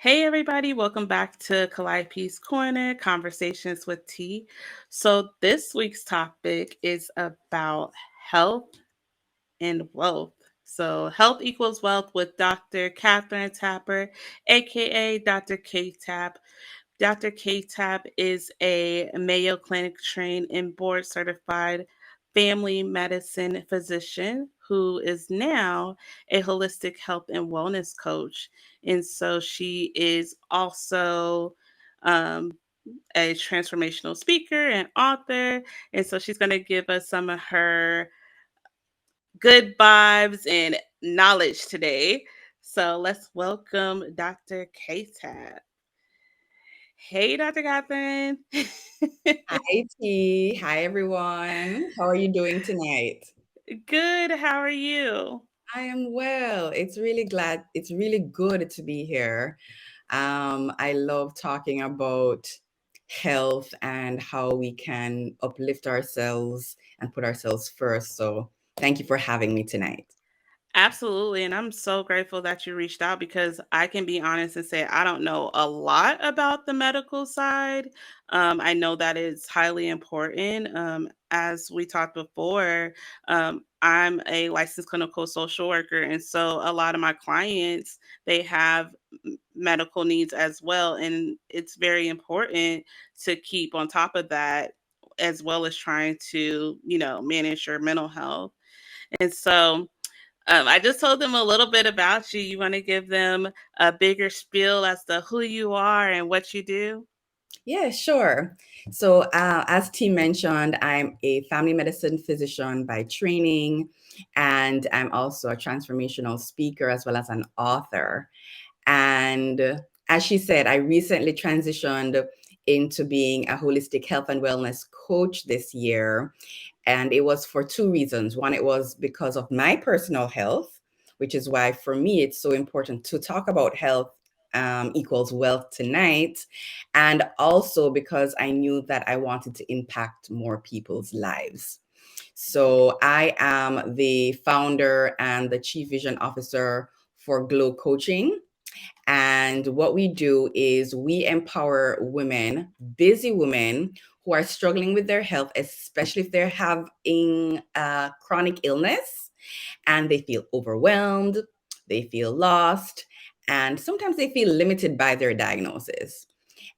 Hey, everybody, welcome back to Peace Corner Conversations with T. So, this week's topic is about health and wealth. So, health equals wealth with Dr. Kathryn Tapper, aka Dr KTap. Dr. KTap is a Mayo Clinic trained and board certified family medicine physician who is now a holistic health and wellness coach. And so she is also um, a transformational speaker and author. And so she's going to give us some of her good vibes and knowledge today. So let's welcome Dr. KTap. Hey, Dr. Catherine. Hi T. Hi everyone. How are you doing tonight? Good. How are you? I am well. It's really good to be here. I love talking about health and how we can uplift ourselves and put ourselves first. So thank you for having me tonight. Absolutely. And I'm so grateful that you reached out because I can be honest and say I don't know a lot about the medical side. I know that it's highly important. As we talked before, I'm a licensed clinical social worker. And so a lot of my clients, they have medical needs as well. And it's very important to keep on top of that as well as trying to, manage your mental health. And so, I just told them a little bit about you. You want to give them a bigger spiel as to who you are and what you do? Yeah, sure. So, as T mentioned, I'm a family medicine physician by training, and I'm also a transformational speaker as well as an author. And as she said, I recently transitioned into being a holistic health and wellness coach this year. And it was for two reasons. One, it was because of my personal health, which is why for me it's so important to talk about health equals wealth tonight. And also because I knew that I wanted to impact more people's lives. So I am the founder and the chief vision officer for Glow Coaching. And what we do is we empower women, busy women who are struggling with their health, especially if they're having chronic illness and they feel overwhelmed, they feel lost, and sometimes they feel limited by their diagnosis.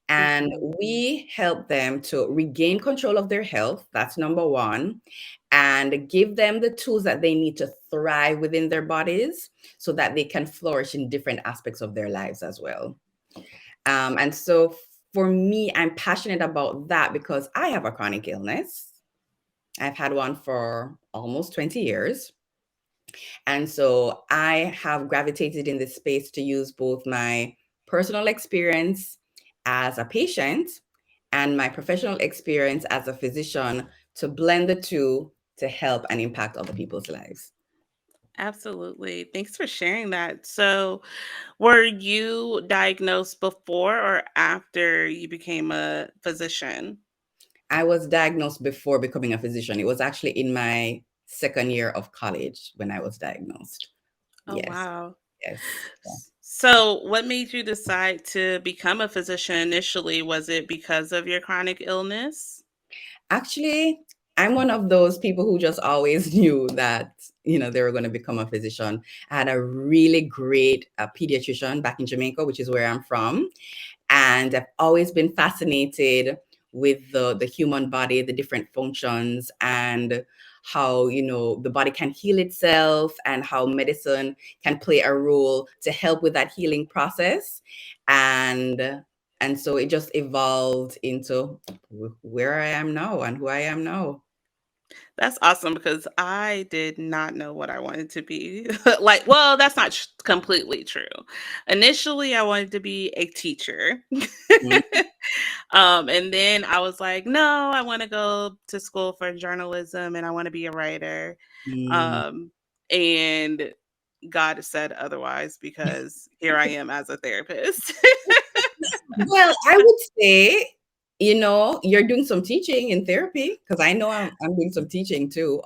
And Mhm. we help them to regain control of their health. That's number one. And give them the tools that they need to thrive within their bodies so that they can flourish in different aspects of their lives as well. And so for me, I'm passionate about that because I have a chronic illness. I've had one for almost 20 years. And so I have gravitated in this space to use both my personal experience as a patient and my professional experience as a physician to blend the two to help and impact other people's lives. Absolutely. Thanks for sharing that. So, were you diagnosed before or after you became a physician? I was diagnosed before becoming a physician. It was actually in my second year of college when I was diagnosed. Oh, Yes, wow. yes. So, what made you decide to become a physician initially? Was it because of your chronic illness? Actually, I'm one of those people who just always knew that, they were going to become a physician. I had a really great pediatrician back in Jamaica, which is where I'm from. And I've always been fascinated with the human body, the different functions, and how, the body can heal itself and how medicine can play a role to help with that healing process. And so it just evolved into where I am now and who I am now. That's awesome because I did not know what I wanted to be. Well, that's not completely true. Initially, I wanted to be a teacher. And then I was like, no, I want to go to school for journalism and I want to be a writer. Mhm. Um, and God said otherwise because here I am as a therapist. Well, I would say, you're doing some teaching in therapy because I know I'm doing some teaching too.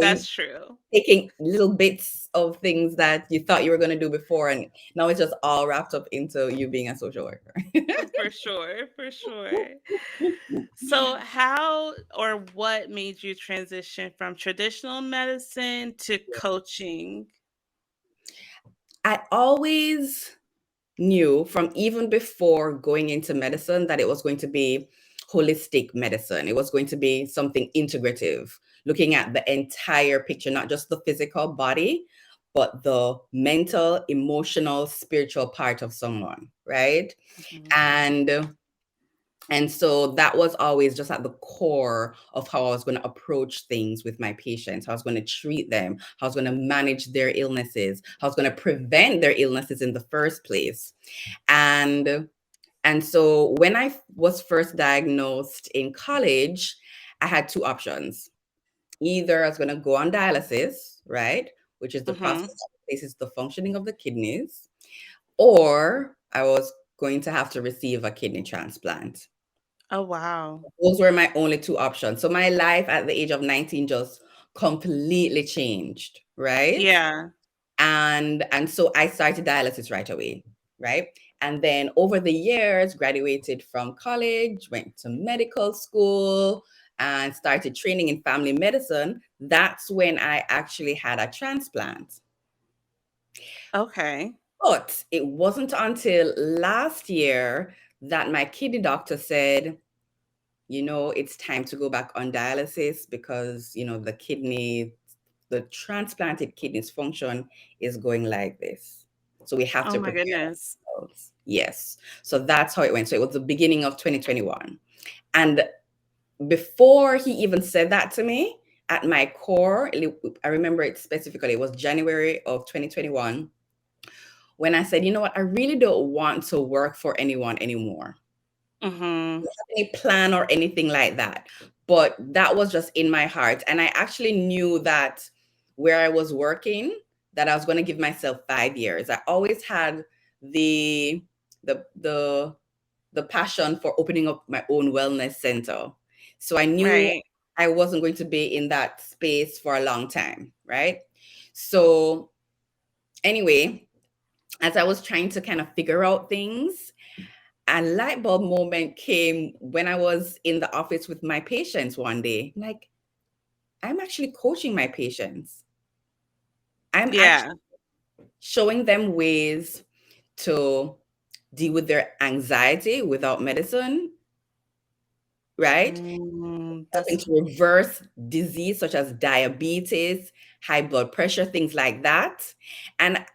That's true. taking little bits of things that you thought you were going to do before, and now it's just all wrapped up into you being a social worker. For sure, for sure. So, how or what made you transition from traditional medicine to coaching? I always knew from even before going into medicine that it was going to be holistic medicine. It was going to be something integrative, looking at the entire picture, not just the physical body, but the mental, emotional, spiritual part of someone, right? Mhm. And and so that was always just at the core of how I was going to approach things with my patients, how I was going to treat them, how I was going to manage their illnesses, how I was going to prevent their illnesses in the first place. And and so when I was first diagnosed in college, I had two options. Either I was going to go on dialysis, right, which is the process Mhm. that replaces the functioning of the kidneys, or I was going to have to receive a kidney transplant. Oh, wow. Those were my only two options. So my life at the age of 19 just completely changed, right? Yeah. And so I started dialysis right away, right? And then over the years, graduated from college, went to medical school, and started training in family medicine. That's when I actually had a transplant. Okay. But it wasn't until last year that my kidney doctor said, it's time to go back on dialysis because, the transplanted kidneys function is going like this. So we have Oh to my prepare goodness. ourselves. Yes. So that's how it went. So it was the beginning of 2021. And before he even said that to me, at my core, I remember it specifically, it was January of 2021 when I said, you know what, I really don't want to work for anyone anymore. Mhm. Any plan or anything like that. But that was just in my heart. And I actually knew that where I was working, that I was going to give myself 5 years. I always had the the the the passion for opening up my own wellness center. So I knew Right. I wasn't going to be in that space for a long time, right? So anyway, as I was trying to kind of figure out things, a light bulb moment came when I was in the office with my patients one day. Like, I'm actually coaching my patients. I'm actually Yeah. showing them ways to deal with their anxiety without medicine, right? Helping That's to reverse disease such as diabetes, high blood pressure, things like that. And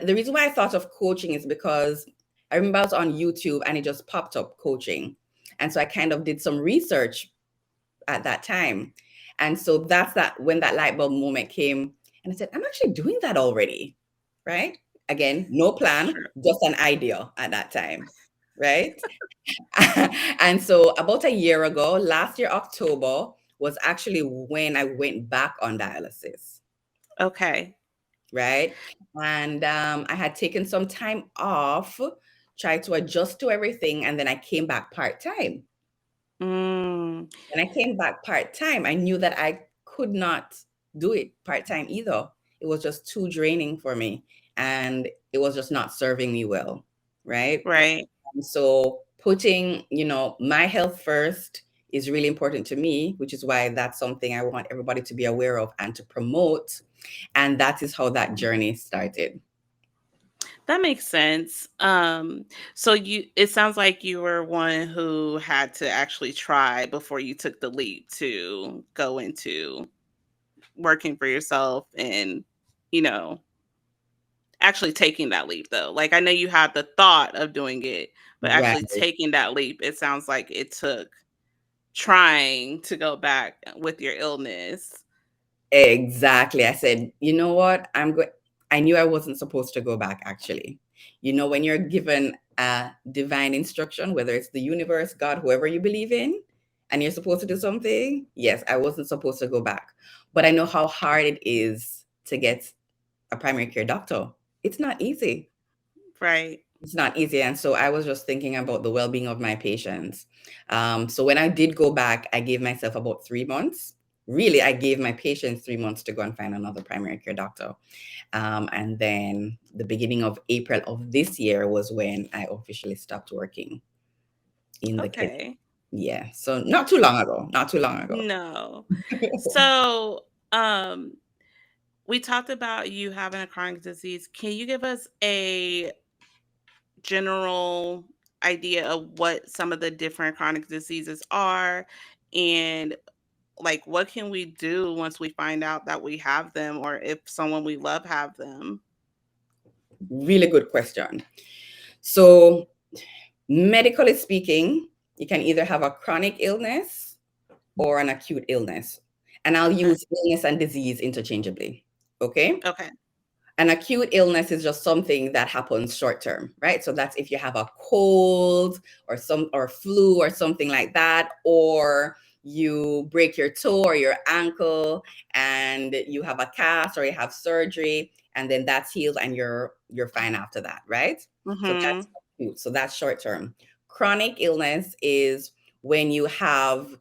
the reason why I thought of coaching is because I remember I was on YouTube and it just popped up coaching. And so I kind of did some research at that time. And so that's that when that light bulb moment came. And I said, I'm actually doing that already. Right. Again, no plan, true. just an idea at that time. Right. And so about a year ago, last year, October, was actually when I went back on dialysis. Okay. Right. And I had taken some time off, tried to adjust to everything. And then I came back part time. Mm. When I came back part time, I knew that I could not do it part time either. It was just too draining for me and it was just not serving me well. Right. Right. So putting, my health first is really important to me, which is why that's something I want everybody to be aware of and to promote. And that is how that journey started. That makes sense. So it sounds like you were one who had to actually try before you took the leap to go into working for yourself and, you know, actually taking that leap though. Like I know you had the thought of doing it, but Right. actually taking that leap, it sounds like it took trying to go back with your illness. Exactly. I said, you know what? I knew I wasn't supposed to go back actually. When you're given a divine instruction, whether it's the universe, God, whoever you believe in, and you're supposed to do something, yes, I wasn't supposed to go back. But I know how hard it is to get a primary care doctor. It's not easy. Right. It's not easy. And so I was just thinking about the well being of my patients. So when I did go back, I gave myself about 3 months. really, I gave my patients 3 months to go and find another primary care doctor. And then the beginning of April of this year was when I officially stopped working in the clinic. Okay. Yeah. So not too long ago. Not too long ago. No. So, we talked about you having a chronic disease. Can you give us a general idea of what some of the different chronic diseases are, and like what can we do once we find out that we have them, or if someone we love have them? Really good question. So, medically speaking, you can either have a chronic illness or an acute illness. And I'll Okay. use illness and disease interchangeably. Okay. Okay. An acute illness is just something that happens short term, right? So that's if you have a cold or flu or something like that, or you break your toe or your ankle and you have a cast or you have surgery and then that's healed and you're fine after that, right? So that's Mhm. acute. So that's short term. Chronic illness is when you have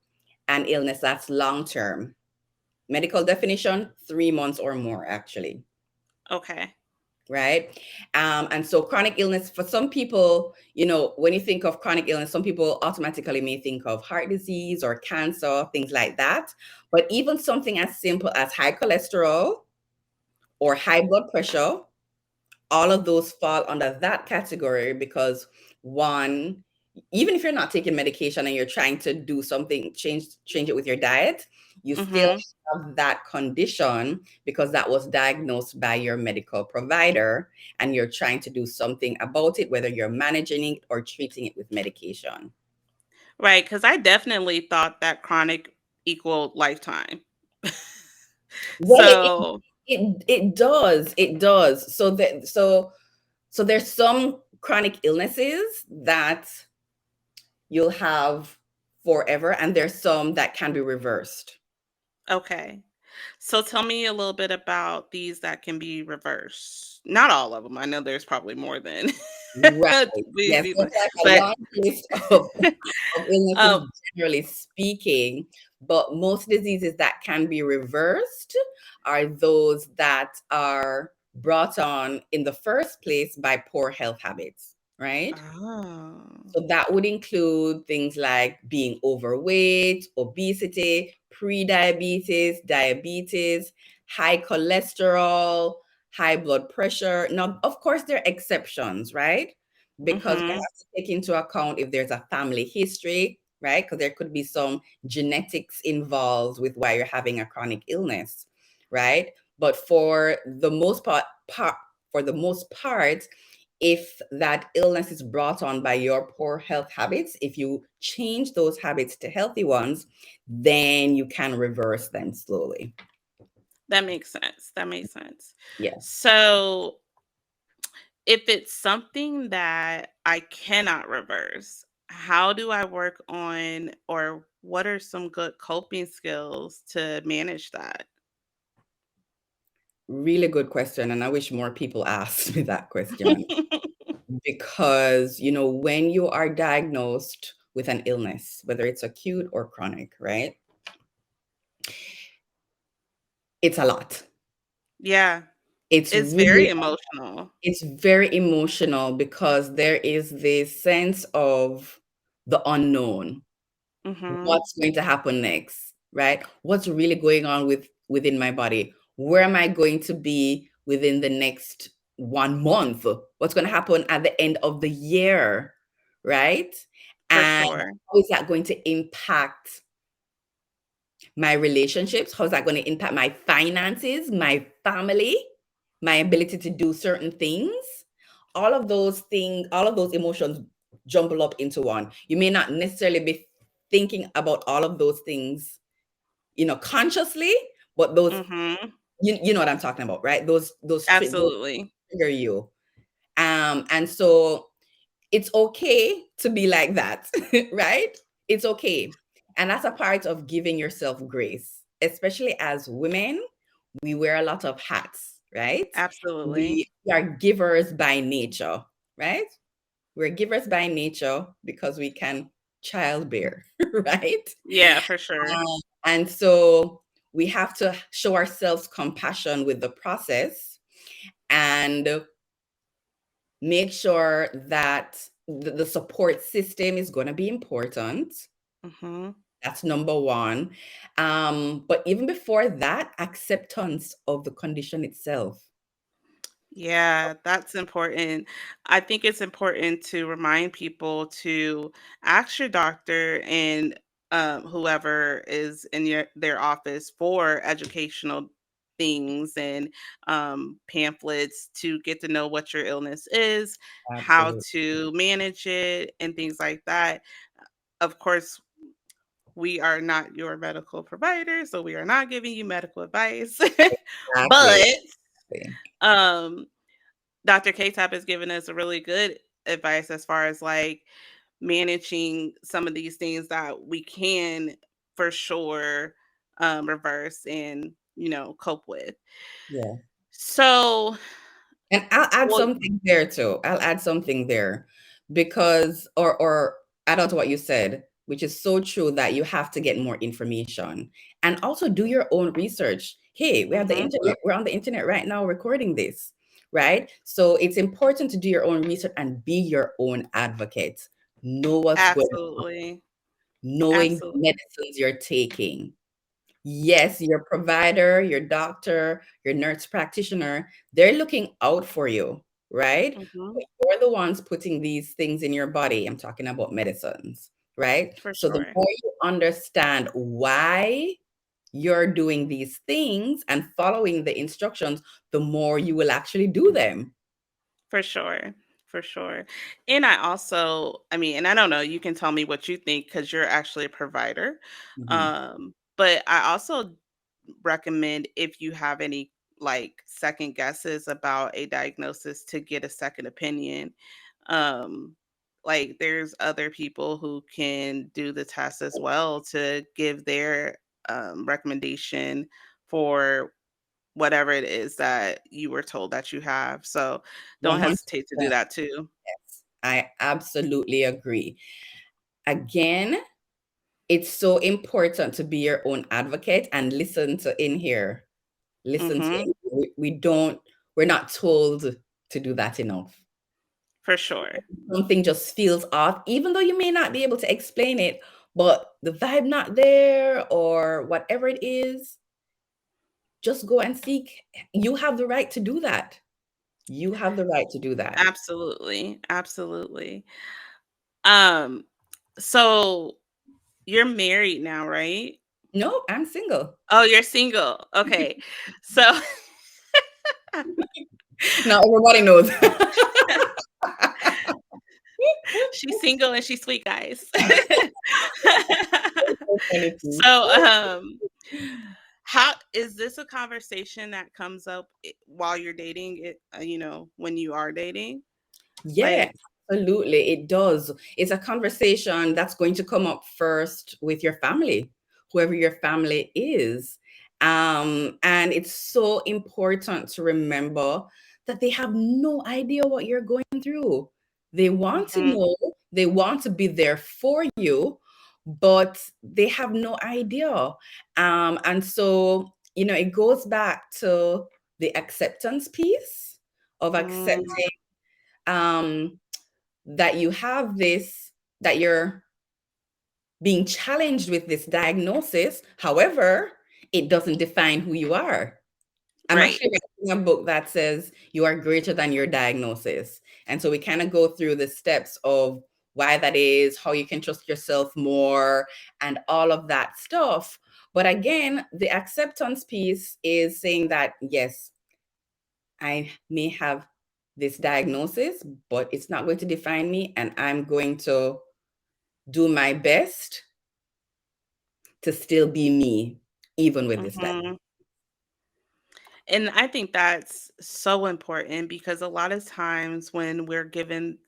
an illness that's long term. Medical definition, 3 months or more, actually, Okay. right? And so chronic illness for some people, when you think of chronic illness, some people automatically may think of heart disease or cancer, things like that. But even something as simple as high cholesterol or high blood pressure, all of those fall under that category because one, even if you're not taking medication and you're trying to do something, change it with your diet, you still Mhm. have that condition because that was diagnosed by your medical provider and you're trying to do something about it, whether you're managing it or treating it with medication. Right, cuz I definitely thought that chronic equaled lifetime. Well, So, it does. So there's some chronic illnesses that you'll have forever, and there's some that can be reversed. okay. So tell me a little bit about these that can be reversed. Not all of them. I know there's probably more than Right. Yes, these, there's like a but long list of illnesses, um, generally speaking, but most diseases that can be reversed are those that are brought on in the first place by poor health habits, right? oh, So that would include things like being overweight, obesity, pre-diabetes, diabetes, high cholesterol, high blood pressure. Now, of course, there are exceptions, right? Because we mhm, have to take into account if there's a family history, right? Because there could be some genetics involved with why you're having a chronic illness, right? But for the most part, if that illness is brought on by your poor health habits, if you change those habits to healthy ones, then you can reverse them slowly. that makes sense. That makes sense. Yes. So if it's something that I cannot reverse, how do I work on, or what are some good coping skills to manage that? Really good question. And I wish more people asked me that question because, when you are diagnosed with an illness, whether it's acute or chronic, right? It's a lot. Yeah, It's it's really very emotional. It's very emotional because there is this sense of the unknown. Mhm. What's going to happen next, right? What's really going on within my body? Where am I going to be within the next 1 month? What's going to happen at the end of the year, right? For And sure. how is that going to impact my relationships? How's that going to impact my finances, my family, my ability to do certain things? All of those emotions jumble up into one. You may not necessarily be thinking about all of those things, consciously, but those, Mhm. you know what I'm talking about, right? Those Absolutely. trigger you. And so it's okay to be like that, right? It's okay. And that's a part of giving yourself grace, especially as women, we wear a lot of hats, right? Absolutely. We are givers by nature, right? We're givers by nature because we can childbear, right? Yeah, for sure. And so we have to show ourselves compassion with the process and make sure that the support system is going to be important. Mm-hmm. That's number one. But even before that, acceptance of the condition itself. Yeah, that's important. I think it's important to remind people to ask your doctor and whoever is in their office for educational things and pamphlets to get to know what your illness is, how Absolutely. to manage it, and things like that. Of course, we are not your medical provider, so we are not giving you medical advice. But Exactly. um Dr. KTap has given us a really good advice as far as like managing some of these things that we can for sure reverse and cope with. Yeah. So, And I'll add well, something there too. I'll add something there because, or add on to what you said, which is so true that you have to get more information and also do your own research. Hey, we have the mhm, internet. We're on the internet right now recording this, right? So it's important to do your own research and be your own advocate. Know what's going on, absolutely, knowing the absolutely, medicines you're taking. Yes, your provider, your doctor, your nurse practitioner, they're looking out for you, right? mhm, But you're the ones putting these things in your body. I'm talking about medicines, right? for So the sure, more you understand why you're doing these things and following the instructions, the more you will actually do them. for sure, for sure. And I also, I mean, and I don't know, you can tell me what you think because you're actually a provider. Mhm. But I also recommend if you have any like second guesses about a diagnosis to get a second opinion. Um, like there's other people who can do the test as well to give their recommendation for whatever it is that you were told that you have. So don't 100%. hesitate to do that too. Yes, I absolutely agree. Again, it's so important to be your own advocate and listen to in here. Listen to Hmm. it. We don't, we're not told to do that enough. For sure. Something just feels off, even though you may not be able to explain it, but the vibe not there or whatever it is, just go and seek. You have the right to do that. You have the right to do that. Absolutely. Absolutely. Um, so you're married now, right? No, I'm single. Oh, you're single. Okay. So Now everybody knows. she's single and she's sweet, guys. So funny too. So, how is this a conversation that comes up while you're dating it, when you are dating? Yeah, Like, absolutely. It does. It's a conversation that's going to come up first with your family, whoever your family is. And it's so important to remember that they have no idea what you're going through. They want to mhm, know, they want to be there for you, but they have no idea. And so, it goes back to the acceptance piece of mm, accepting um, that you have this, that you're being challenged with this diagnosis. However, it doesn't define who you are. I'm right. actually writing a book that says you are greater than your diagnosis. And so we kind of go through the steps of why that is, how you can trust yourself more, and all of that stuff. But again, the acceptance piece is saying that, yes, I may have this diagnosis, but it's not going to define me. And I'm going to do my best to still be me, even with this diagnosis. Mhm. And I think that's so important because a lot of times when we're given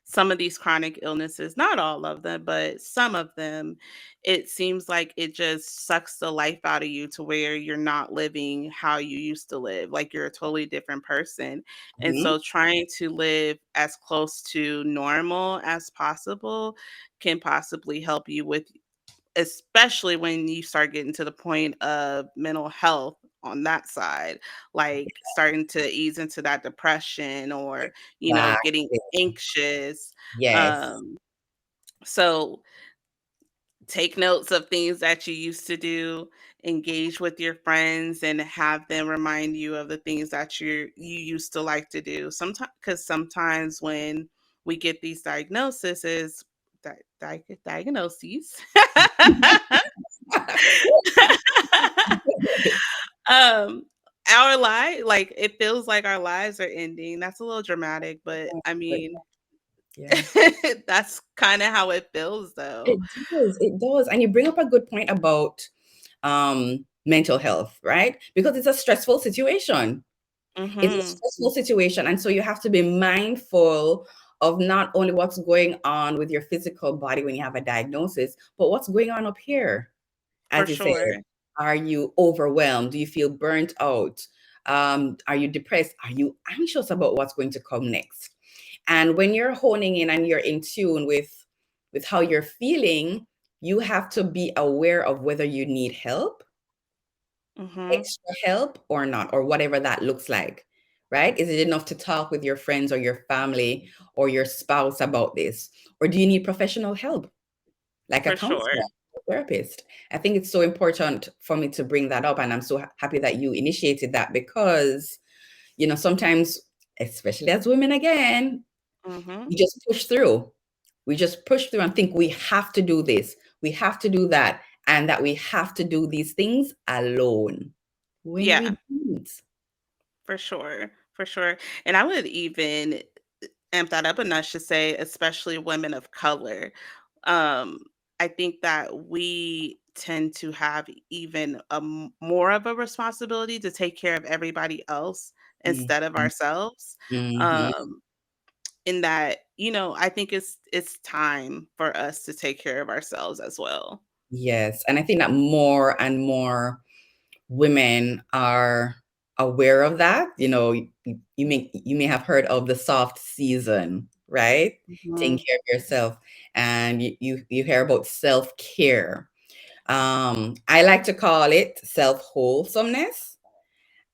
some of these chronic illnesses, not all of them, but some of them, it seems like it just sucks the life out of you to where you're not living how you used to live. Like you're a totally different person. And Mhm. so trying to live as close to normal as possible can possibly help you with especially when you start getting to the point of mental health on that side, like starting to ease into that depression or, getting Exactly. anxious. Yes. Um, so take notes of things that you used to do, engage with your friends and have them remind you of the things that you used to like to do. Sometimes, because sometimes when we get these diagnoses, um our life, like, it feels like our lives are ending. That's a little dramatic, but I But mean, yeah. that's kind of how it feels though. It does, it does. And you bring up a good point about mental health, right? Because it's a stressful situation. It's a Mhm. stressful situation. And so you have to be mindful of not only what's going on with your physical body when you have a diagnosis, but what's going on up here. For As you said, sure. are you overwhelmed? Do you feel burnt out? Are you depressed? Are you anxious about what's going to come next? And when you're honing in and you're in tune with how you're feeling, you have to be aware of whether you need help, Mhm. extra help or not, or whatever that looks like. Right? Is it enough to talk with your friends or your family or your spouse about this? Or do you need professional help, like a For counselor, sure. a therapist? I think it's so important for me to bring that up. And I'm so happy that you initiated that because, sometimes, especially as women again, Mhm. we just push through. We just push through and think we have to do this, we have to do that, and that we have to do these things alone when Yeah, we don't. for sure. For sure. And I would even amp that up a notch to say, especially women of color. Um, I think that we tend to have even more of a responsibility to take care of everybody else Mhm, instead of ourselves. mhm. Um, in that, I think it's time for us to take care of ourselves as well. Yes, and I think that more and more women are aware of that. You may have heard of the soft season, right? Taking Mhm. care of yourself, and you hear about self-care. I like to call it self-wholesomeness.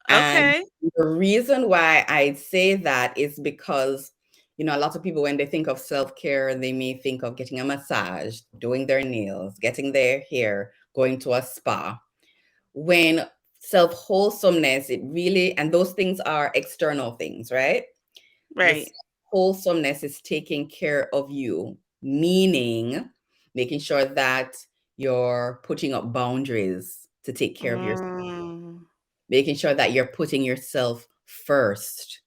And Okay. the reason why I say that is because, a lot of people, when they think of self care, they may think of getting a massage, doing their nails, getting their hair, going to a spa. When self wholesomeness, it really, and those things are external things, right? The Right. wholesomeness is taking care of you, meaning making sure that you're putting up boundaries to take care of yourself, Mm, making sure that you're putting yourself first,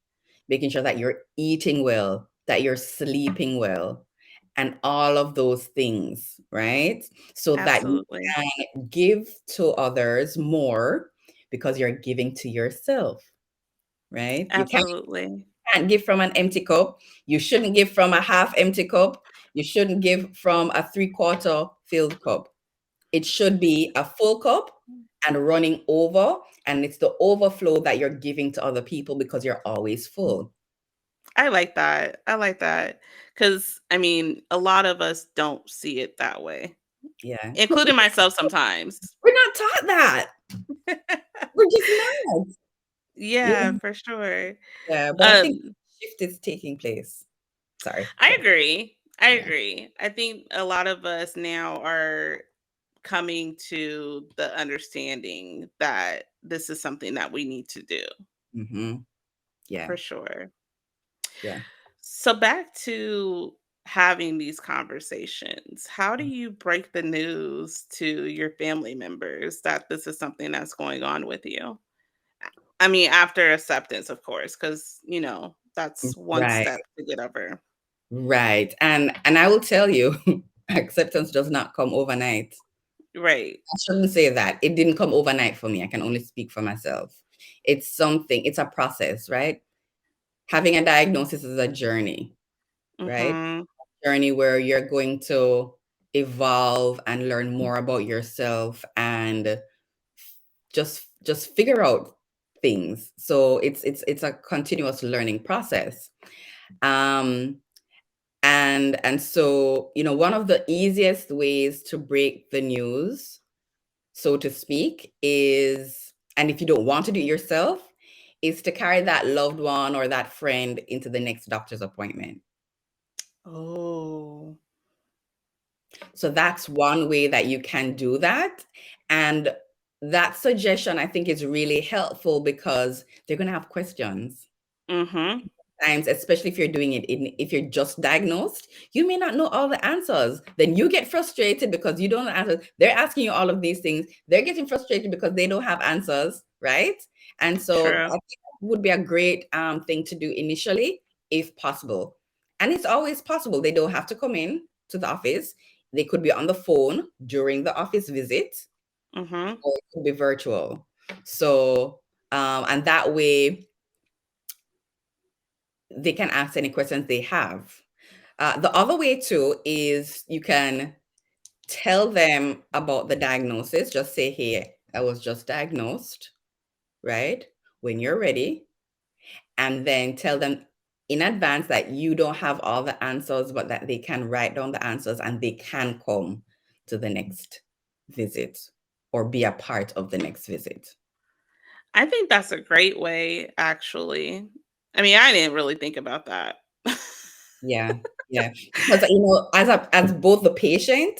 making sure that you're eating well, that you're sleeping well, and all of those things, right? So that you absolutely. can give to others more because you're giving to yourself, right? You Absolutely. can't give from an empty cup. You shouldn't give from a half empty cup. You shouldn't give from a three-quarter filled cup. It should be a full cup and running over, and it's the overflow that you're giving to other people because you're always full. I like that. I like that because I mean, a lot of us don't see it that way, Yeah. But including myself sometimes. we're not taught that. We're just not. Yeah, Yeah. for sure. Yeah. But I think Um, shift is taking place. Sorry. I Go. agree. I Yeah. agree. I think a lot of us now are coming to the understanding that this is something that we need to do Mm-hmm. Yeah. for sure. Yeah. So back to having these conversations. How do you break the news to your family members that this is something that's going on with you? I mean, after acceptance, of course, because that's one Right. step to get over. Right. And I will tell you, acceptance does not come overnight. Right. I shouldn't say that. It didn't come overnight for me. I can only speak for myself. It's a process, right? Having a diagnosis is a journey, right? Mm-hmm. Journey where you're going to evolve and learn more about yourself and just figure out things. So it's a continuous learning process. Um And so, one of the easiest ways to break the news, so to speak, is, and if you don't want to do it yourself, is to carry that loved one or that friend into the next doctor's appointment. Oh. So that's one way that you can do that. And that suggestion, I think, is really helpful because they're going to have questions. Mm-hmm. Times, especially if you're doing it if you're just diagnosed, you may not know all the answers. Then you get frustrated because you don't know answers. They're asking you all of these things. They're getting frustrated because they don't have answers, right? And so True. I think that would be a great thing to do initially, if possible. And it's always possible. They don't have to come in to the office. They could be on the phone during the office visit, Mm-hmm. or it could be virtual. So, and that way they can ask any questions they have. The other way too is you can tell them about the diagnosis. Just say, hey, I was just diagnosed, right? When you're ready. And then tell them in advance that you don't have all the answers, but that they can write down the answers and they can come to the next visit or be a part of the next visit. I think that's a great way, actually. I mean, I didn't really think about that. Yeah, yeah. Because as both the patient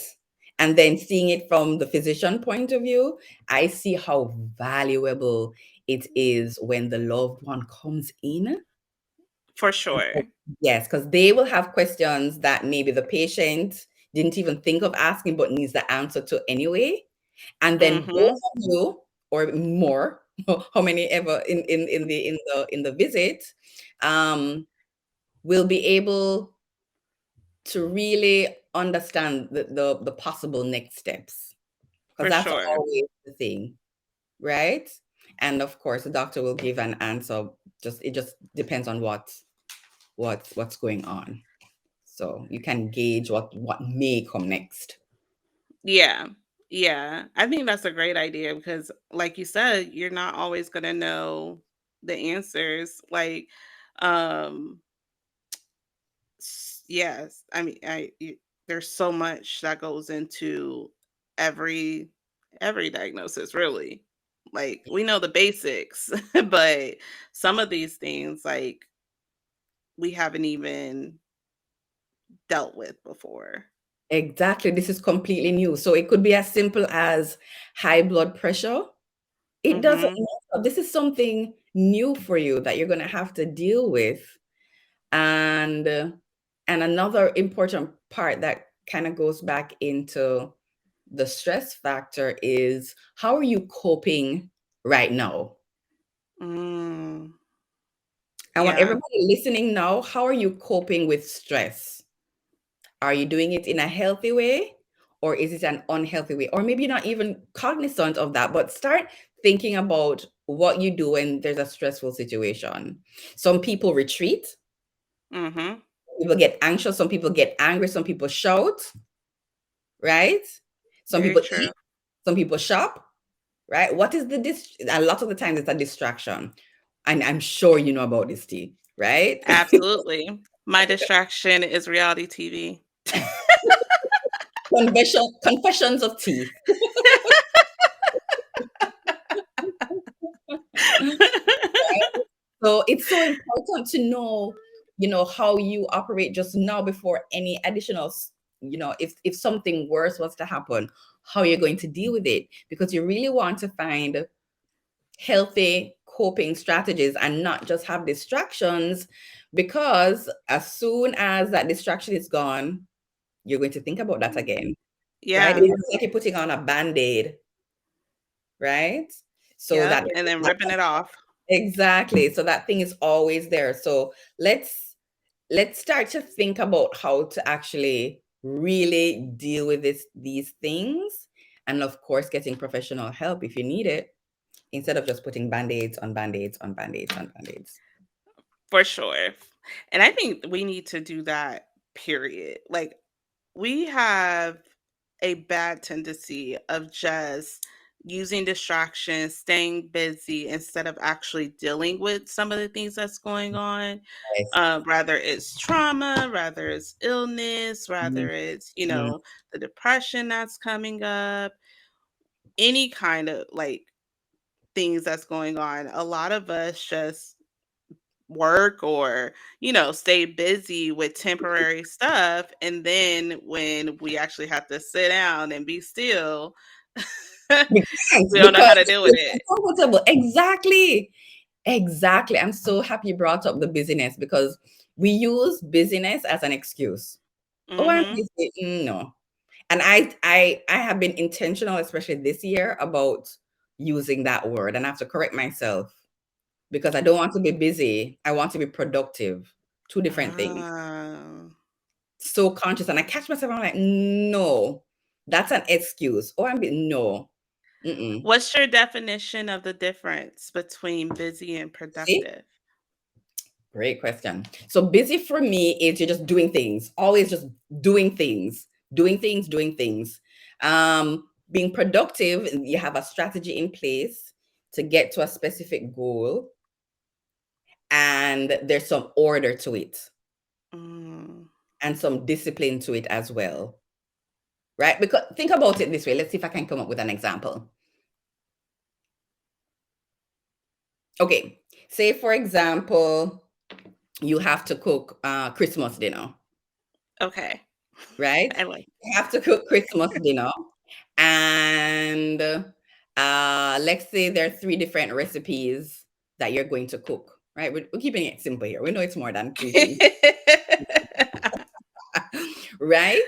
and then seeing it from the physician point of view, I see how valuable it is when the loved one comes in. For And sure. so, yes, because they will have questions that maybe the patient didn't even think of asking but needs the answer to anyway. And then both Mm-hmm. of you or more, how many ever in the visit, um, will be able to really understand the possible next steps, because For that's sure. always the thing, right? And of course the doctor will give an answer. Just depends on what's going on, so you can gauge what may come next. Yeah. Yeah. I think that's a great idea because, like you said, you're not always going to know the answers. Um, yes. I mean, there's so much that goes into every every diagnosis, really. Like we know the basics, but some of these things, like we haven't even dealt with before. Exactly, this is completely new, so it could be as simple as high blood pressure. It doesn't Mhm. matter. This is something new for you that you're going to have to deal with. And uh, and another important part that kind of goes back into the stress factor is, how are you coping right now? Mm. I want Yeah. everybody listening now, how are you coping with stress? Are you doing it in a healthy way, or is it an unhealthy way? Or maybe you're not even cognizant of that, but start thinking about what you do when there's a stressful situation. Some people retreat, Mhm. people get anxious, some people get angry, some people shout, right? Some Very people true. eat, some people shop, right? What is a lot of the times it's a distraction. And I'm sure you know about this, T, right? Absolutely. My distraction is reality TV. Confessions of tea. So it's so important to know, how you operate just now before any additional, if something worse was to happen, how you're going to deal with it, because you really want to find healthy coping strategies and not just have distractions, because as soon as that distraction is gone, you're going to think about that again, right? Yeah. It's like you're putting on a band-aid, right? So Yep, that and then ripping it off. exactly, so that thing is always there. So let's start to think about how to actually really deal with these things, and of course getting professional help if you need it, instead of just putting band-aids on band-aids on band-aids on band-aids. For sure. And I think we need to do that, period. Like, we have a bad tendency of just using distractions, staying busy instead of actually dealing with some of the things that's going on. Yes. Rather it's trauma, rather it's illness, rather it's, Mhm. the depression that's coming up, any kind of like things that's going on. A lot of us just work or, stay busy with temporary stuff. And then when we actually have to sit down and be still, We can't we don't know because how to it's deal with too it. uncomfortable. Exactly. Exactly. I'm so happy you brought up the busyness because we use busyness as an excuse. Oh, I'm Mhm. busy. No. And I have been intentional, especially this year, about using that word. And I have to correct myself because I don't want to be busy. I want to be productive. Two different things. Ah. So conscious. And I catch myself, I'm like, no, that's an excuse. Oh, no. Mm-mm. What's your definition of the difference between busy and See? productive? Great question. So busy for me is you're just doing things, always just doing things, doing things. Being productive, you have a strategy in place to get to a specific goal, and there's some order to it Mm. and some discipline to it as well. Right? Because think about it this way. Let's see if I can come up with an example. Okay. Say, for example, you have to cook Christmas dinner, Okay. right? I like You have to cook Christmas dinner. And let's say there are three different recipes that you're going to cook, right? We're keeping it simple here. We know it's more than three things, right?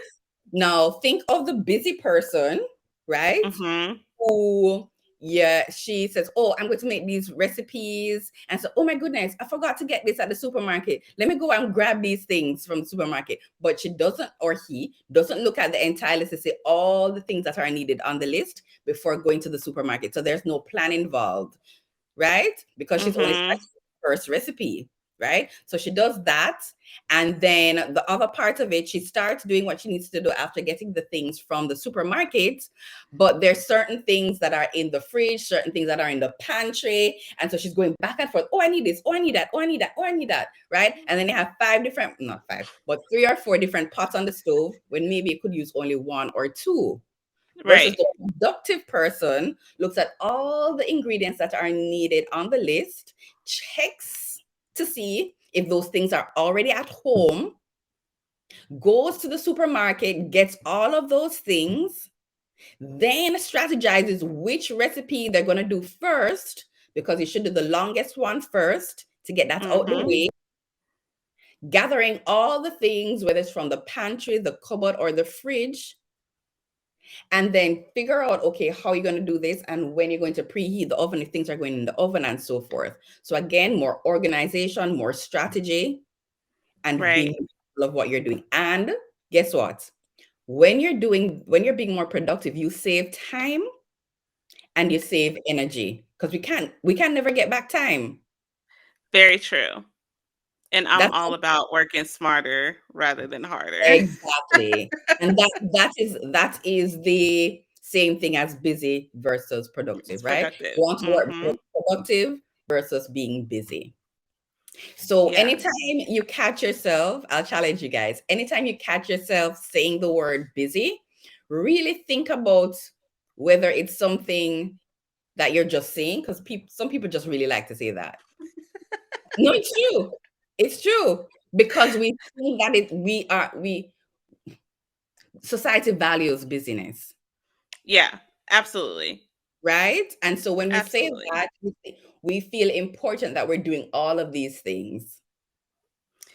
Now, think of the busy person, right? Mhm. Who, yeah, she says, oh, I'm going to make these recipes. And so, oh my goodness, I forgot to get this at the supermarket. Let me go and grab these things from the supermarket. But she doesn't, or he doesn't look at the entire list and say all the things that are needed on the list before going to the supermarket. So there's no plan involved, right? Because she's only Mhm. starting the first recipe, right? So she does that. And then the other part of it, she starts doing what she needs to do after getting the things from the supermarket. But there's certain things that are in the fridge, certain things that are in the pantry. And so she's going back and forth. Oh, I need this. Oh, I need that. Oh, I need that. Oh, I need that. Right. And then you have five different, not five, but three or four different pots on the stove when maybe you could use only one or two. Versus Right. the productive person looks at all the ingredients that are needed on the list, checks to see if those things are already at home, goes to the supermarket, gets all of those things, then strategizes which recipe they're going to do first, because you should do the longest one first to get that out the Mhm. way, gathering all the things, whether it's from the pantry, the cupboard, or the fridge, and then figure out, okay, how you're going to do this and when you're going to preheat the oven if things are going in the oven and so forth. So again, more organization, more strategy, and being Right. mindful of what you're doing. And guess what? When you're being more productive, you save time and you save energy, because we can never get back time. Very true. And I'm That's all about working smarter rather than harder. exactly. And that is the same thing as busy versus productive, It's right? productive. You want to work Mhm. productive versus being busy. So Yeah. anytime you catch yourself, I'll challenge you guys. Anytime you catch yourself saying the word busy, really think about whether it's something that you're just saying, because some people just really like to say that. No, it's true. It's true. Because we think that we society values busyness, Yeah. Absolutely. right? And so when we say Absolutely. that, we feel important that we're doing all of these things,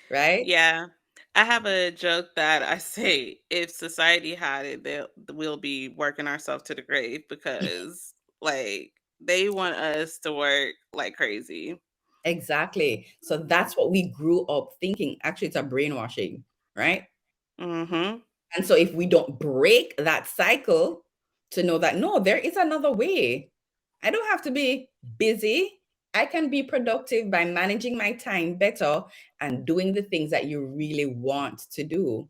right? Yeah. I have a joke that I say if society had it, we'll be working ourselves to the grave because like they want us to work like crazy. Exactly. So that's what we grew up thinking. Actually, it's a brainwashing, right? Mhm. And so if we don't break that cycle to know that no, there is another way. I don't have to be busy. I can be productive by managing my time better and doing the things that you really want to do.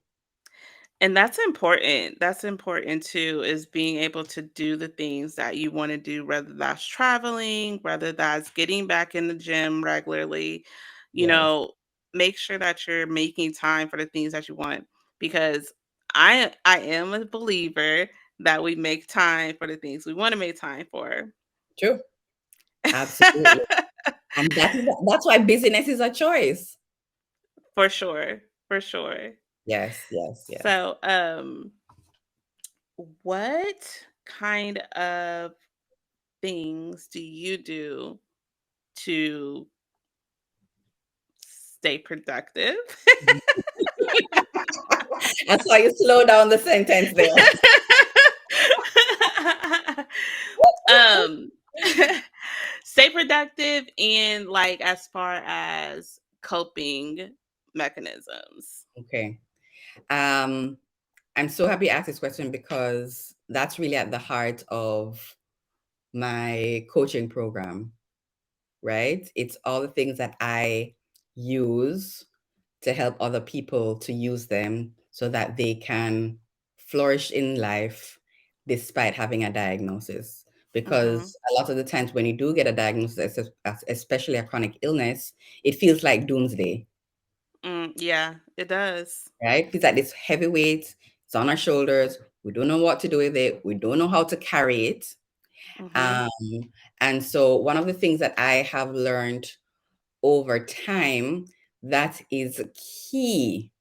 And that's important. That's important too, is being able to do the things that you want to do, whether that's traveling, whether that's getting back in the gym regularly. You Yes, know, make sure that you're making time for the things that you want because I am a believer that we make time for the things we want to make time for. true. Absolutely. And that's why busyness is a choice. For sure. For sure. Yes, yes, yes. So, what kind of things do you do to stay productive? I saw you slow down the sentence there. um Stay productive and like as far as coping mechanisms. Okay. Um, I'm so happy you asked this question because that's really at the heart of my coaching program, right? It's all the things that I use to help other people to use them so that they can flourish in life despite having a diagnosis. Mhm. Because a lot of the times when you do get a diagnosis, especially a chronic illness, it feels like doomsday, Yeah, it does. right? It's like this heavy weight, it's on our shoulders. We don't know what to do with it. We don't know how to carry it. Mhm. Um, and so, one of the things that I have learned over time that is key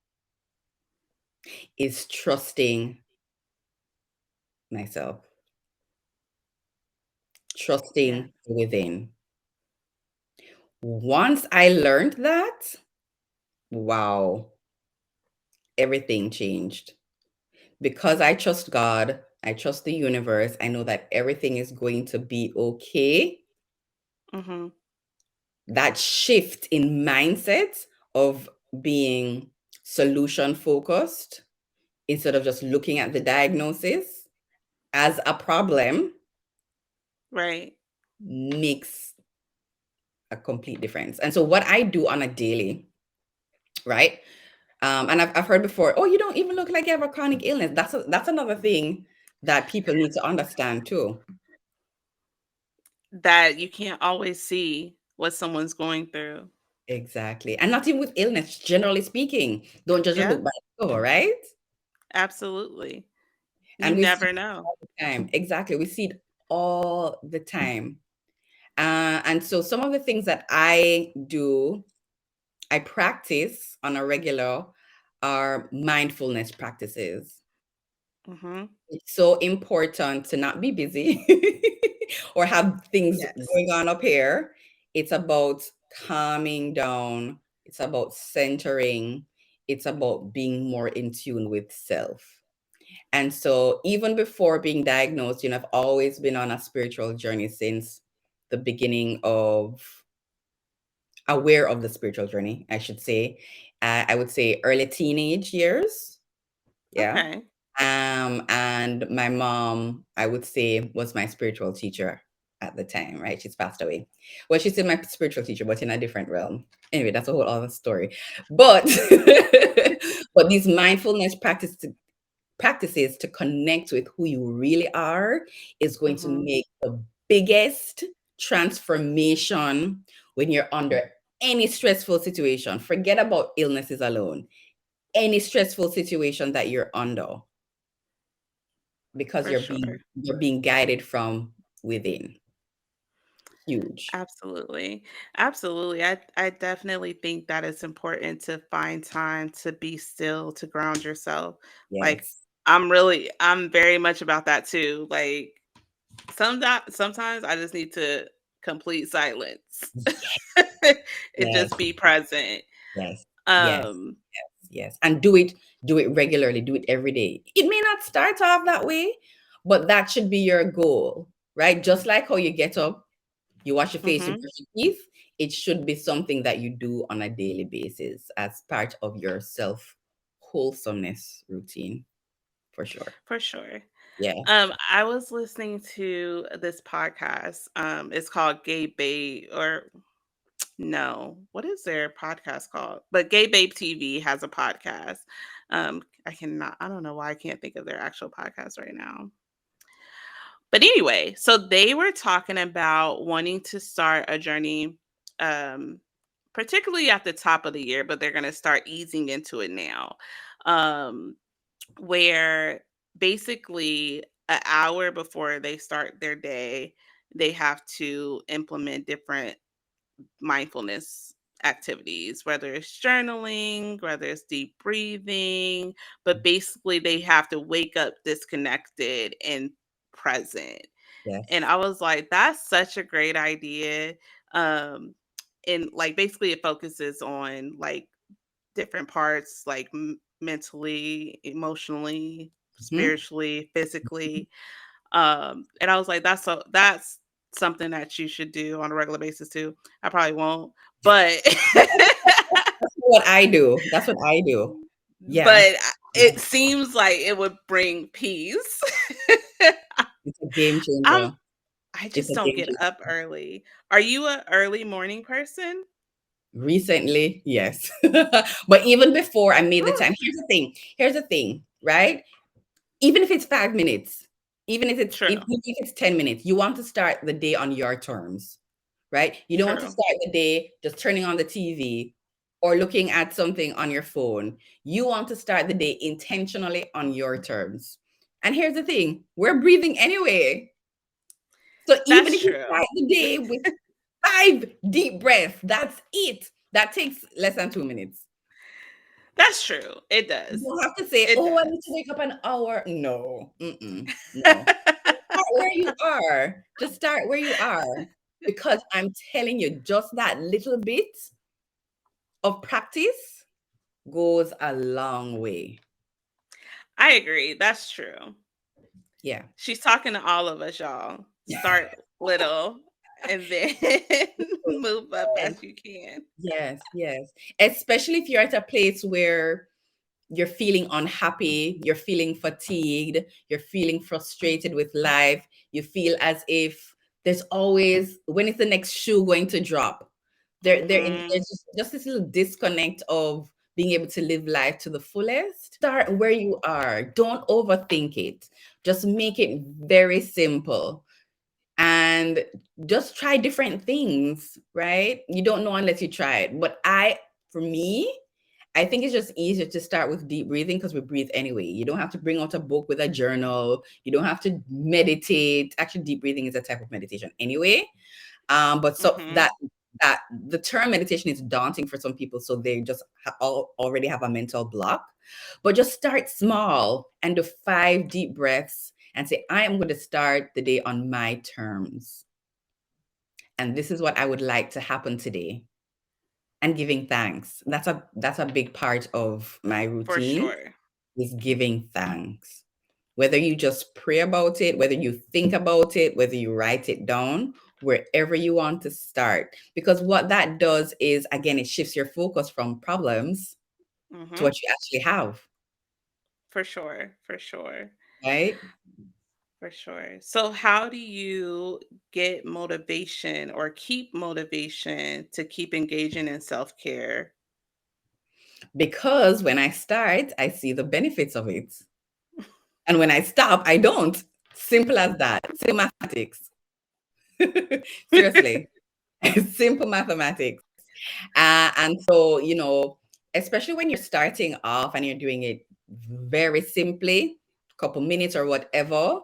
is trusting myself, Yeah. trusting within. Once I learned that, wow, everything changed. Because I trust God, I trust the universe, I know that everything is going to be okay. Mhm. That shift in mindset of being solution focused instead of just looking at the diagnosis as a problem Right. makes a complete difference. And so, what I do on a daily, right? And I've heard before, oh, you don't even look like you have a chronic illness. That's another thing that people need to understand too. That you can't always see what someone's going through. Exactly. And not even with illness, generally speaking. Don't judge a Yeah, book by its cover, right? absolutely. You And we see never it know. all the time. Exactly. We see it all the time. And so some of the things that I do, I practice on a regular are mindfulness practices. Mhm. It's so important to not be busy or have things Yes. going on up here. It's about calming down, it's about centering, it's about being more in tune with self. And so, even before being diagnosed, I've always been on a spiritual journey since the beginning of aware of the spiritual journey, I should say. I would say early teenage years. Yeah. Okay. And my mom, I would say, was my spiritual teacher at the time, right? She's passed away. Well, she's still my spiritual teacher, but in a different realm. Anyway, that's a whole other story. But but these mindfulness practices to connect with who you really are is going to Mhm. make the biggest transformation when you're under any stressful situation. Forget about illnesses alone. Any stressful situation that you're under because For sure. you're being guided from within. Huge. Absolutely. Absolutely. I definitely think that it's important to find time to be still, to ground yourself. Like Yes. I'm very much about that too. Like sometimes I just need to complete silence and Yes. just be present. Yes. Yes. Um, Yes. And do it regularly, do it every day. It may not start off that way, but that should be your goal, right? Just like how you get up, you wash your face, you mhm, brush your teeth, it should be something that you do on a daily basis as part of your self wholesomeness routine, for sure. for sure. Yeah. I was listening to this podcast. It's called Gay Bait, or No. What is their podcast called? But Gay Babe TV has a podcast. I don't know why I can't think of their actual podcast right now. But anyway, so they were talking about wanting to start a journey, um, particularly at the top of the year, but they're going to start easing into it now, um, where basically an hour before they start their day, they have to implement different mindfulness activities, whether it's journaling, whether it's deep breathing, but basically they have to wake up disconnected and present. And Yes. I was like, that's such a great idea. Um, and like basically it focuses on like different parts, like mentally, emotionally, Hmm. spiritually, physically. And I was like, that's something that you should do on a regular basis too. I probably won't, but That's what I do. That's what I do. Yeah. but it seems like it would bring peace. It's a game I'm changer. I It's just a don't game get changer. up early. Are you a early morning person? Recently, yes. But even before I made the Oh, time, Here's the thing, right? Even if it's 5 minutes, true, even if it's 10 minutes, you want to start the day on your terms, right? You don't want to true. start the day just turning on the TV or looking at something on your phone. You want to start the day intentionally on your terms. And here's the thing, we're breathing anyway. So even That's if you true. start the day with 5 deep breaths, that's it. That takes less than 2 minutes. That's true. It You does. don't have to say, It "Oh, I need to does. wake up an hour." No, no. Start where you are. Just start where you are, because I'm telling you, just that little bit of practice goes a long way. I agree. That's true. Yeah. She's talking to all of us, y'all. Start little and then move up Yes, as you can. yes, yes. Especially if you're at a place where you're feeling unhappy, you're feeling fatigued, you're feeling frustrated with life, you feel as if there's always, when is the next shoe going to drop? Mhm. There's just this little disconnect of being able to live life to the fullest. Start where you are. Don't overthink it. Just make it very simple and just try different things, right? You don't know unless you try it. But for me, I think it's just easier to start with deep breathing because we breathe anyway. You don't have to bring out a book with a journal. You don't have to meditate. Actually, deep breathing is a type of meditation anyway. But so Mhm. that the term meditation is daunting for some people, so they just already have a mental block. But just start small and do 5 deep breaths and say, I am going to start the day on my terms. And this is what I would like to happen today. And giving thanks. That's a big part of my For routine, sure. is giving thanks. Whether you just pray about it, whether you think about it, whether you write it down, wherever you want to start. Because what that does is, again, it shifts your focus from problems to Mhm. what you actually have, For sure. For sure. right? For sure. So how do you get motivation or keep motivation to keep engaging in self-care? Because when I start, I see the benefits of it. And when I stop, I don't. Simple as that. Simple mathematics. Seriously. Simple mathematics. And so, especially when you're starting off and you're doing it very simply, couple minutes or whatever,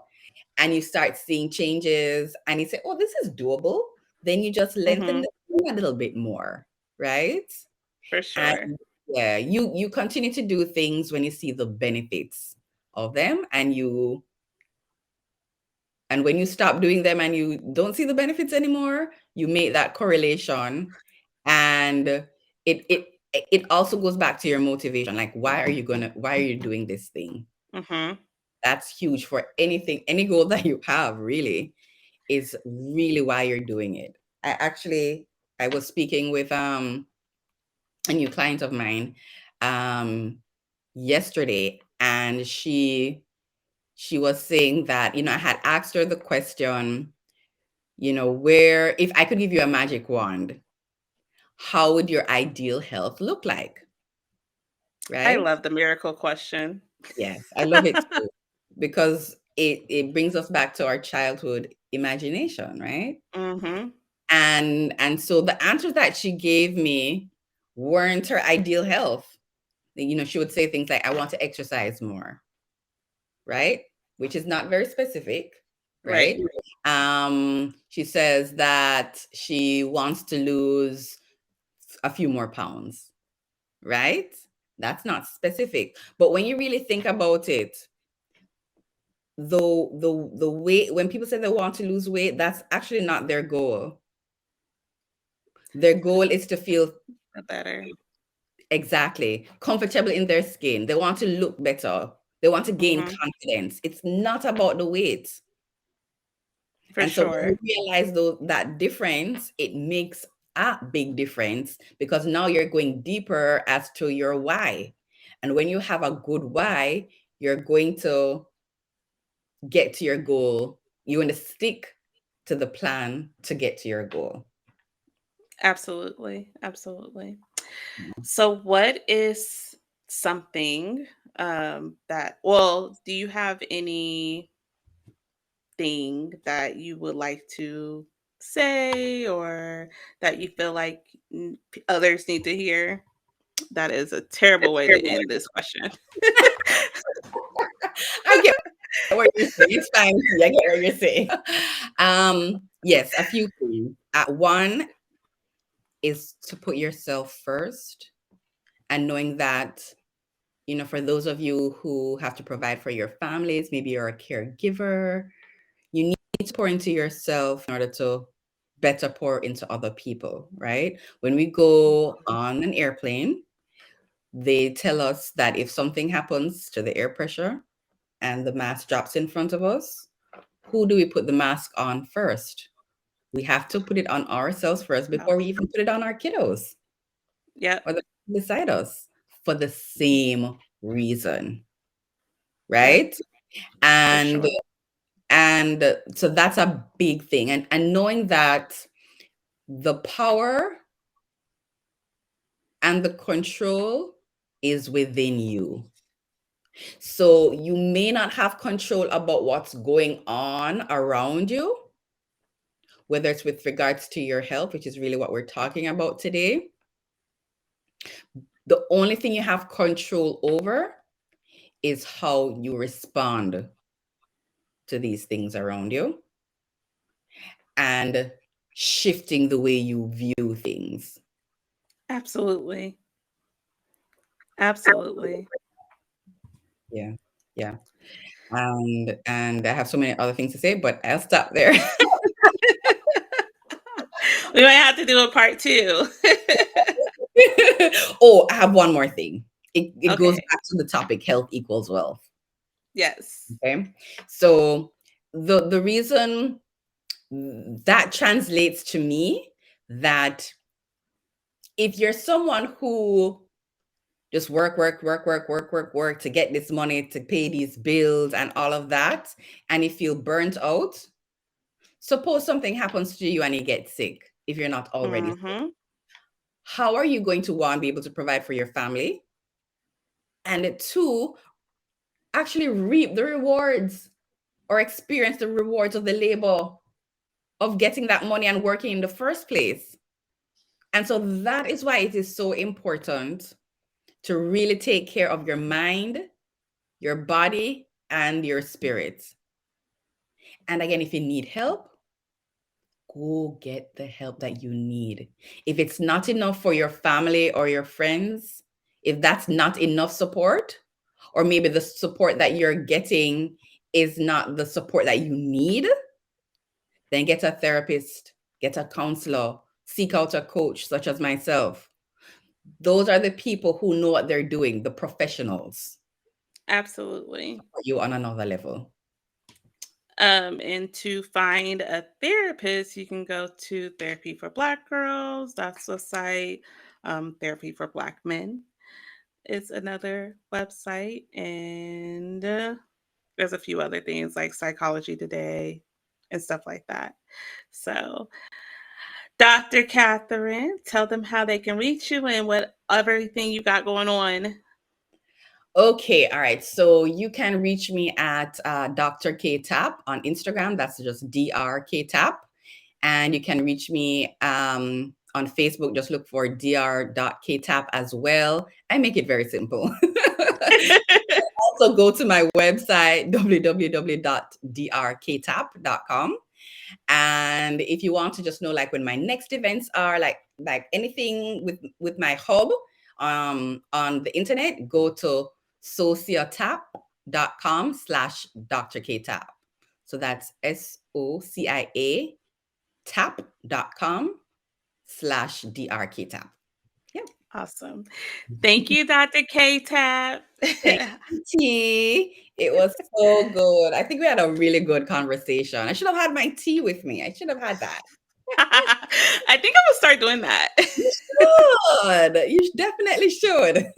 and you start seeing changes and you say, oh, this is doable, then you just lengthen Mhm. the time a little bit more, right? For And sure. yeah, you continue to do things when you see the benefits of them, and when you stop doing them and you don't see the benefits anymore, you make that correlation. And it also goes back to your motivation. Like, why are you doing this thing? Mhm. That's huge for anything, any goal that you have, really, is really why you're doing it. I was speaking with a new client of mine um yesterday, and she was saying that, I had asked her the question, where, if I could give you a magic wand, how would your ideal health look like? I Right? love the miracle question. Yes, I love it too, because it brings us back to our childhood imagination, right? Mm-hmm. And so the answers that she gave me weren't her ideal health. She would say things like, I want to exercise more, right? Which is not very specific, right? Right. She says that she wants to lose a few more pounds, right? That's not specific. But when you really think about it, the weight, when people say they want to lose weight, that's actually not their goal. Their goal is to feel Better. exactly comfortable in their skin. They want to look better. They want to gain Mm-hmm. confidence. It's not about the weight. For And so when sure. you realize that difference, it makes a big difference, because now you're going deeper as to your why. And when you have a good why, you're going to get to your goal. You want to stick to the plan to get to your goal. Absolutely. Absolutely. So, what is something do you have anything that you would like to say or that you feel like others need to hear? That is a terrible way to end this question. I get what you're saying. It's fine. I get what you're saying. Yes, a few things. One is to put yourself first, and knowing that, for those of you who have to provide for your families, maybe you're a caregiver, you need to pour into yourself in order to better pour into other people, right? When we go on an airplane, they tell us that if something happens to the air pressure and the mask drops in front of us, who do we put the mask on first? We have to put it on ourselves first No. before we even put it on our kiddos Yep, or the people beside us, for the same reason, yep, right? for And sure. so that's a big thing. And knowing that the power and the control is within you. So you may not have control about what's going on around you, whether it's with regards to your health, which is really what we're talking about today. The only thing you have control over is how you respond to these things around you, and shifting the way you view things. Absolutely. Absolutely. Yeah. Yeah. And I have so many other things to say, but I'll stop there. We might have to do a part two. Oh, I have one more thing. It goes Okay. back to the topic, health equals wealth. Yes. Okay. So the reason that translates to me, that if you're someone who just work to get this money to pay these bills and all of that, and you feel burnt out, suppose something happens to you and you get sick, if you're not already sick, Mm-hmm. how are you going to, one, be able to provide for your family, and two, actually reap the rewards or experience the rewards of the labor of getting that money and working in the first place? And so that is why it is so important to really take care of your mind, your body, and your spirit. And again, if you need help, go get the help that you need. If it's not enough for your family or your friends, if that's not enough support, or maybe the support that you're getting is not the support that you need, then get a therapist, get a counselor, seek out a coach such as myself. Those are the people who know what they're doing, the professionals. Absolutely. Put you on another level. And to find a therapist, you can go to Therapy for Black Girls. That's the site. Therapy for Black Men is another website. And there's a few other things like Psychology Today and stuff like that. So Dr. Kathryn, tell them how they can reach you and what everything you got going on. Okay, all right. So you can reach me at Dr KTap on Instagram. That's just Dr KTap. And you can reach me on Facebook. Just look for dr.ktap as well. I make it very simple. Also, go to my website, www.drktap.com. And if you want to just know like when my next events are, like anything with my hub on the internet, go to sociatap.com/Dr KTap. So that's SOCIA tap.com/DRKTap. Yeah. Awesome. Thank you, Dr. KTap. Thank you, T. It was so good. I think we had a really good conversation. I should have had my tea with me. I should have had that. I think I'm gonna start doing that. You should. You definitely should.